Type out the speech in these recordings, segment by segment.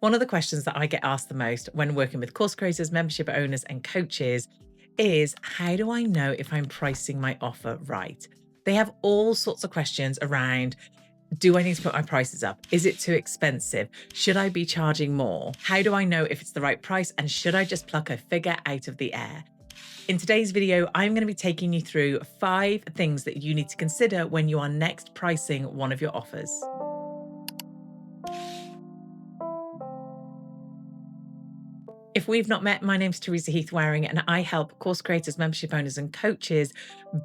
One of the questions that I get asked the most when working with course creators, membership owners, and coaches is, how do I know if I'm pricing my offer right? They have all sorts of questions around, do I need to put my prices up? Is it too expensive? Should I be charging more? How do I know if it's the right price? And should I just pluck a figure out of the air? In today's video, I'm going to be taking you through 5 things that you need to consider when you are next pricing one of your offers. If we've not met, my name's Teresa Heath-Wareing, and I help course creators, membership owners, and coaches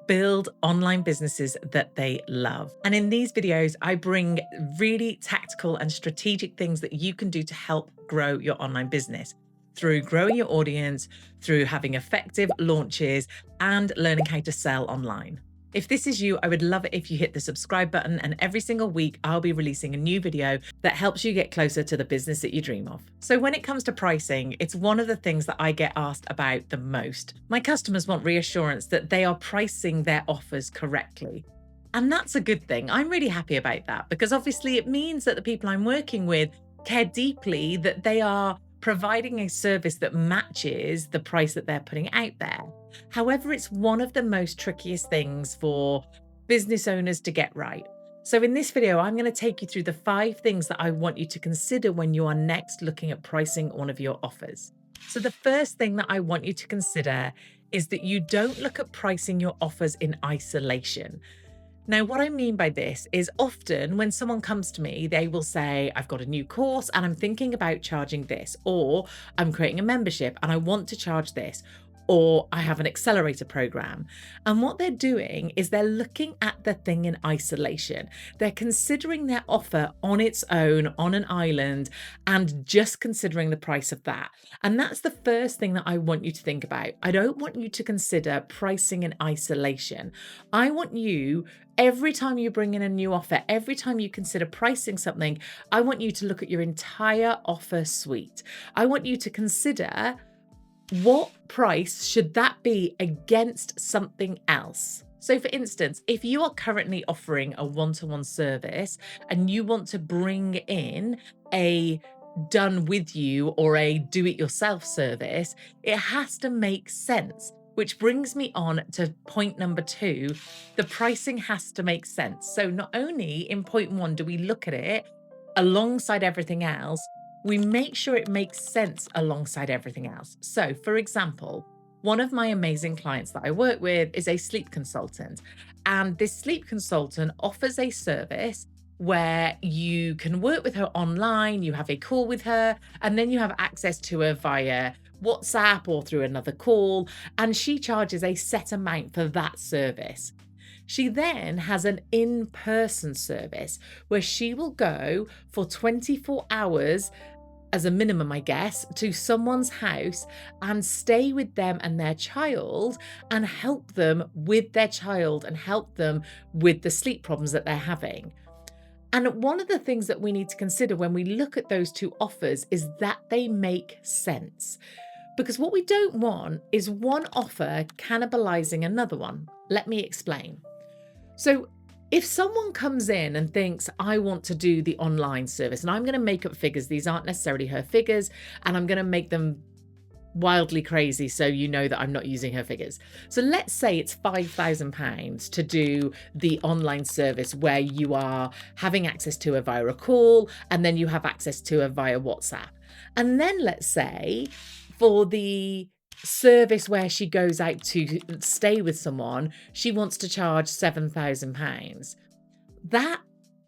build online businesses that they love. And in these videos, I bring really tactical and strategic things that you can do to help grow your online business through growing your audience, through having effective launches, and learning how to sell online. If this is you, I would love it if you hit the subscribe button, and every single week I'll be releasing a new video that helps you get closer to the business that you dream of. So when it comes to pricing, it's one of the things that I get asked about the most. My customers want reassurance that they are pricing their offers correctly. And that's a good thing. I'm really happy about that because obviously it means that the people I'm working with care deeply that they are providing a service that matches the price that they're putting out there. However, it's one of the most trickiest things for business owners to get right. So in this video, I'm going to take you through the 5 things that I want you to consider when you are next looking at pricing one of your offers. So the first thing that I want you to consider is that you don't look at pricing your offers in isolation. Now, what I mean by this is often when someone comes to me, they will say, I've got a new course and I'm thinking about charging this, or I'm creating a membership and I want to charge this, or I have an accelerator program. And what they're doing is they're looking at the thing in isolation. They're considering their offer on its own, on an island, and just considering the price of that. And that's the first thing that I want you to think about. I don't want you to consider pricing in isolation. I want you, every time you bring in a new offer, every time you consider pricing something, I want you to look at your entire offer suite. I want you to consider, what price should that be against something else? So for instance, if you are currently offering a one-to-one service and you want to bring in a done with you or a do-it-yourself service, it has to make sense. Which brings me on to point number 2, the pricing has to make sense. So not only in point 1 do we look at it alongside everything else, we make sure it makes sense alongside everything else. So for example, one of my amazing clients that I work with is a sleep consultant. And this sleep consultant offers a service where you can work with her online, you have a call with her, and then you have access to her via WhatsApp or through another call, and she charges a set amount for that service. She then has an in-person service where she will go for 24 hours as a minimum, I guess, to someone's house and stay with them and their child and help them with their child and help them with the sleep problems that they're having. And one of the things that we need to consider when we look at those 2 offers is that they make sense. Because what we don't want is one offer cannibalising another one. Let me explain. So if someone comes in and thinks, I want to do the online service, and I'm going to make up figures, these aren't necessarily her figures, and I'm going to make them wildly crazy so you know that I'm not using her figures. So let's say it's £5,000 to do the online service where you are having access to her via a call, and then you have access to her via WhatsApp. And then let's say for the service where she goes out to stay with someone, she wants to charge £7,000. That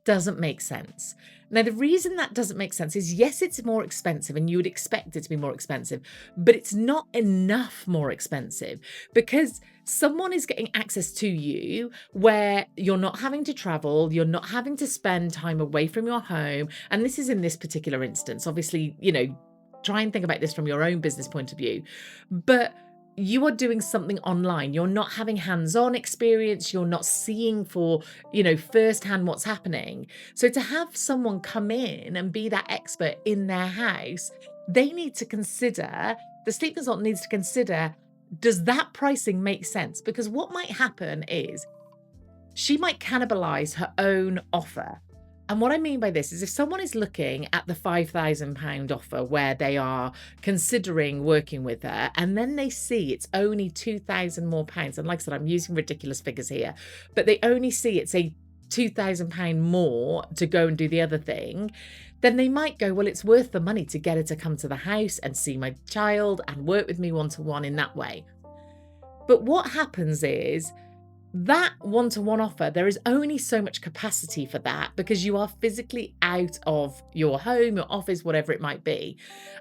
doesn't make sense. Now, the reason that doesn't make sense is, yes, it's more expensive and you would expect it to be more expensive, but it's not enough more expensive because someone is getting access to you where you're not having to travel, you're not having to spend time away from your home. And this is in this particular instance, obviously, try and think about this from your own business point of view, but you are doing something online. You're not having hands-on experience. You're not seeing for, firsthand what's happening. So to have someone come in and be that expert in their house, they need to consider, the sleep consultant needs to consider, does that pricing make sense? Because what might happen is she might cannibalise her own offer And what I mean by this is if someone is looking at the £5,000 offer where they are considering working with her, and then they see it's only £2,000 more pounds, and like I said, I'm using ridiculous figures here, but they only see it's a £2,000 more to go and do the other thing, then they might go, well, it's worth the money to get her to come to the house and see my child and work with me one-to-one in that way. But what happens is that one-to-one offer, there is only so much capacity for that because you are physically out of your home, your office, whatever it might be.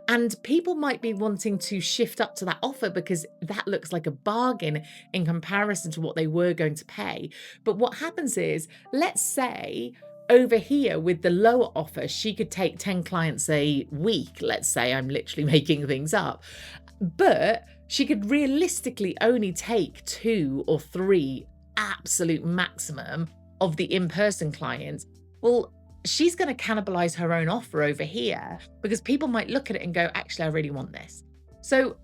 And people might be wanting to shift up to that offer because that looks like a bargain in comparison to what they were going to pay. But what happens is, let's say over here with the lower offer, she could take 10 clients a week. Let's say, I'm literally making things up. But she could realistically only take 2 or 3 absolute maximum of the in-person clients. Well, she's going to cannibalize her own offer over here because people might look at it and go, actually, I really want this. So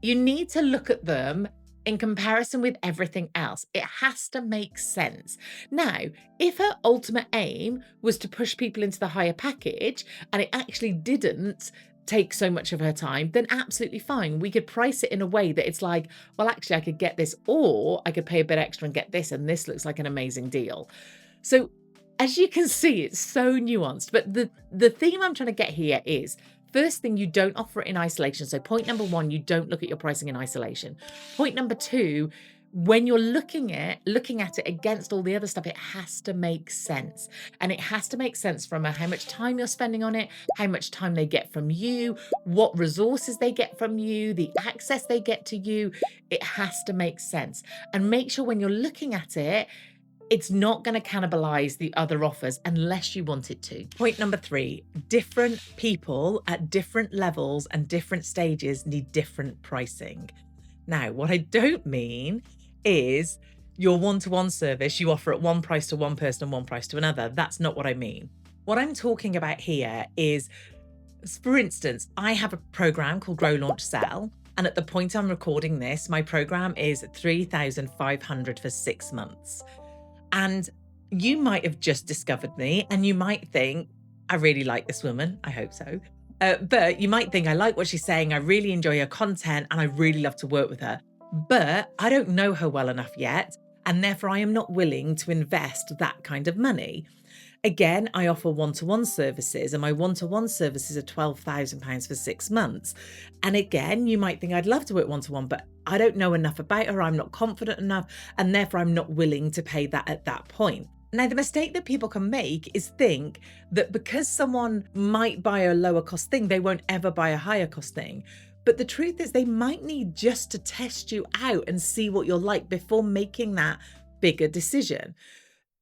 you need to look at them in comparison with everything else. It has to make sense. Now, if her ultimate aim was to push people into the higher package and it actually didn't take so much of her time, then absolutely fine. We could price it in a way that it's like, well, actually, I could get this, or I could pay a bit extra and get this, and this looks like an amazing deal. So as you can see, it's so nuanced. But the theme I'm trying to get here is, first thing, you don't offer it in isolation. So point number 1, you don't look at your pricing in isolation. Point number 2, when you're looking at it against all the other stuff, it has to make sense. And it has to make sense from how much time you're spending on it, how much time they get from you, what resources they get from you, the access they get to you. It has to make sense. And make sure when you're looking at it, it's not going to cannibalize the other offers unless you want it to. Point number 3, different people at different levels and different stages need different pricing. Now, what I don't mean is your one-to-one service you offer at one price to one person and one price to another. That's not what I mean. What I'm talking about here is, for instance, I have a program called Grow, Launch, Sell. And at the point I'm recording this, my program is $3,500 for 6 months. And you might have just discovered me and you might think, I really like this woman. I hope so. But you might think, I like what she's saying. I really enjoy her content and I really love to work with her. But I don't know her well enough yet. And therefore, I am not willing to invest that kind of money. Again, I offer one-to-one services, and my one-to-one services are £12,000 for 6 months. And again, you might think I'd love to work one-to-one, but I don't know enough about her. I'm not confident enough, and therefore I'm not willing to pay that at that point. Now, the mistake that people can make is think that because someone might buy a lower cost thing, they won't ever buy a higher cost thing. But the truth is they might need just to test you out and see what you're like before making that bigger decision.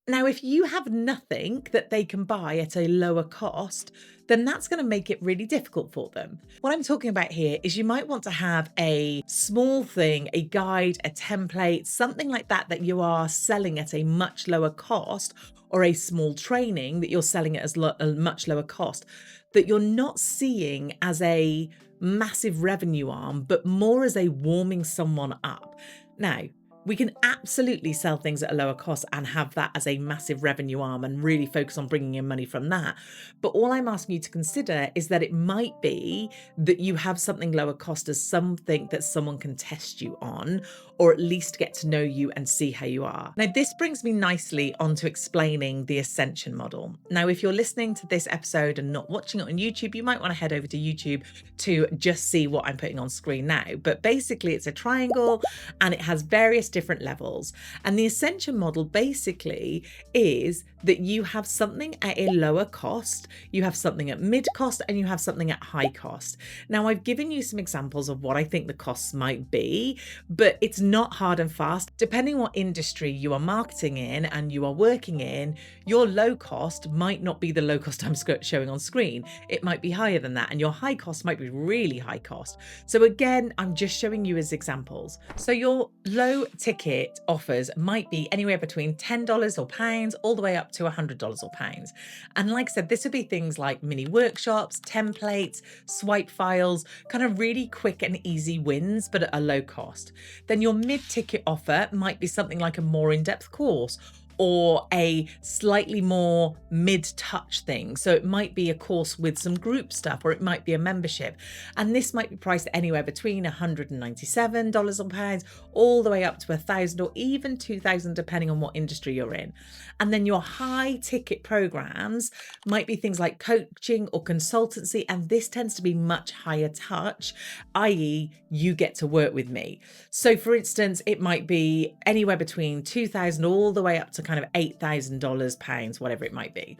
Now, if you have nothing that they can buy at a lower cost, then that's going to make it really difficult for them. What I'm talking about here is you might want to have a small thing, a guide, a template, something like that, that you are selling at a much lower cost, or a small training that you're selling at a much lower cost, that you're not seeing as a massive revenue arm, but more as a warming someone up. Now, we can absolutely sell things at a lower cost and have that as a massive revenue arm and really focus on bringing in money from that. But all I'm asking you to consider is that it might be that you have something lower cost as something that someone can test you on, or at least get to know you and see how you are. Now, this brings me nicely onto explaining the ascension model. Now, if you're listening to this episode and not watching it on YouTube, you might want to head over to YouTube to just see what I'm putting on screen now. But basically, it's a triangle and it has various different levels. And the ascension model basically is that you have something at a lower cost, you have something at mid cost, and you have something at high cost. Now, I've given you some examples of what I think the costs might be, but it's not hard and fast. Depending what industry you are marketing in and you are working in, your low cost might not be the low cost I'm showing on screen. It might be higher than that, and your high cost might be really high cost. So again, I'm just showing you as examples. So your low ticket offers might be anywhere between $10 or pounds all the way up to $100 or pounds. And like I said, this would be things like mini workshops, templates, swipe files, kind of really quick and easy wins, but at a low cost. Then your mid-ticket offer might be something like a more in-depth course, or a slightly more mid-touch thing. So it might be a course with some group stuff, or it might be a membership. And this might be priced anywhere between $197 or pounds all the way up to $1,000 or even $2,000, depending on what industry you're in. And then your high ticket programs might be things like coaching or consultancy. And this tends to be much higher touch, i.e. you get to work with me. So for instance, it might be anywhere between $2,000 all the way up to kind of $8,000, pounds, whatever it might be.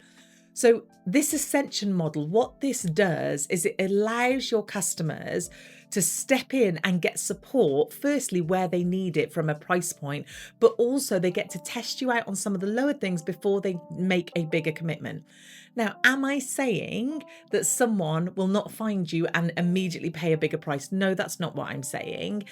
So this ascension model, what this does is it allows your customers to step in and get support, firstly, where they need it from a price point, but also they get to test you out on some of the lower things before they make a bigger commitment. Now, am I saying that someone will not find you and immediately pay a bigger price? No, that's not what I'm saying.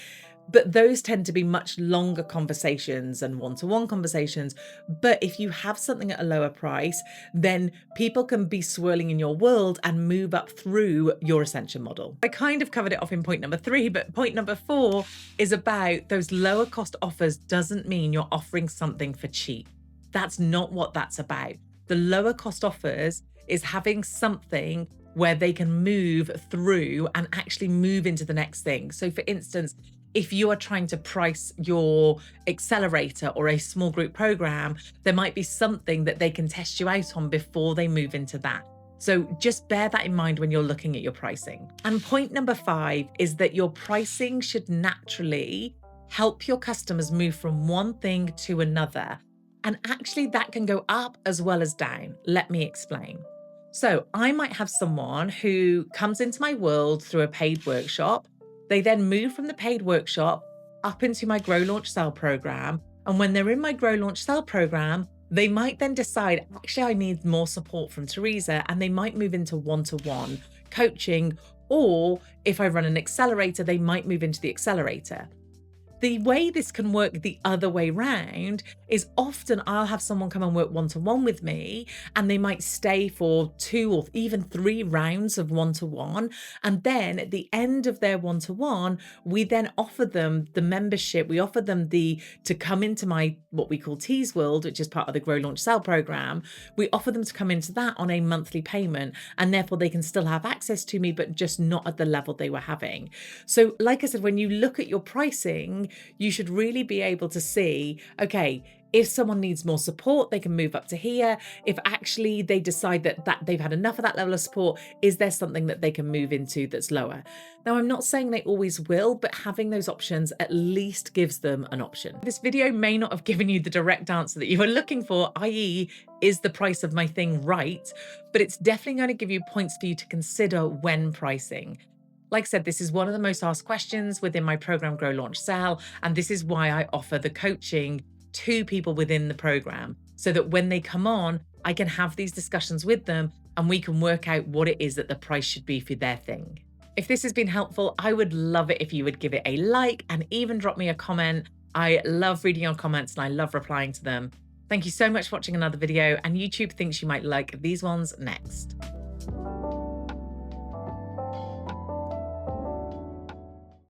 But those tend to be much longer conversations and one-to-one conversations. But if you have something at a lower price, then people can be swirling in your world and move up through your ascension model. I kind of covered it off in point number 3, but point number 4 is about those lower cost offers doesn't mean you're offering something for cheap. That's not what that's about. The lower cost offers is having something where they can move through and actually move into the next thing. So for instance, if you are trying to price your accelerator or a small group program, there might be something that they can test you out on before they move into that. So just bear that in mind when you're looking at your pricing. And point number 5 is that your pricing should naturally help your customers move from one thing to another. And actually that can go up as well as down. Let me explain. So I might have someone who comes into my world through a paid workshop. They then move from the paid workshop up into my Grow, Launch, Sell program. And when they're in my Grow, Launch, Sell program, they might then decide, actually, I need more support from Teresa, and they might move into one-to-one coaching. Or if I run an accelerator, they might move into the accelerator. The way this can work the other way round is often I'll have someone come and work one-to-one with me, and they might stay for 2 or even 3 rounds of one-to-one. And then at the end of their one-to-one, we then offer them the membership. We offer them to come into my, what we call Tease World, which is part of the Grow, Launch, Sell program. We offer them to come into that on a monthly payment, and therefore they can still have access to me, but just not at the level they were having. So like I said, when you look at your pricing, you should really be able to see, okay, if someone needs more support, they can move up to here. If actually they decide that they've had enough of that level of support, is there something that they can move into that's lower? Now, I'm not saying they always will, but having those options at least gives them an option. This video may not have given you the direct answer that you were looking for, i.e., is the price of my thing right? But it's definitely going to give you points for you to consider when pricing. Like I said, this is one of the most asked questions within my program, Grow, Launch, Sell. And this is why I offer the coaching to people within the program, so that when they come on, I can have these discussions with them and we can work out what it is that the price should be for their thing. If this has been helpful, I would love it if you would give it a like and even drop me a comment. I love reading your comments and I love replying to them. Thank you so much for watching another video, and YouTube thinks you might like these ones next.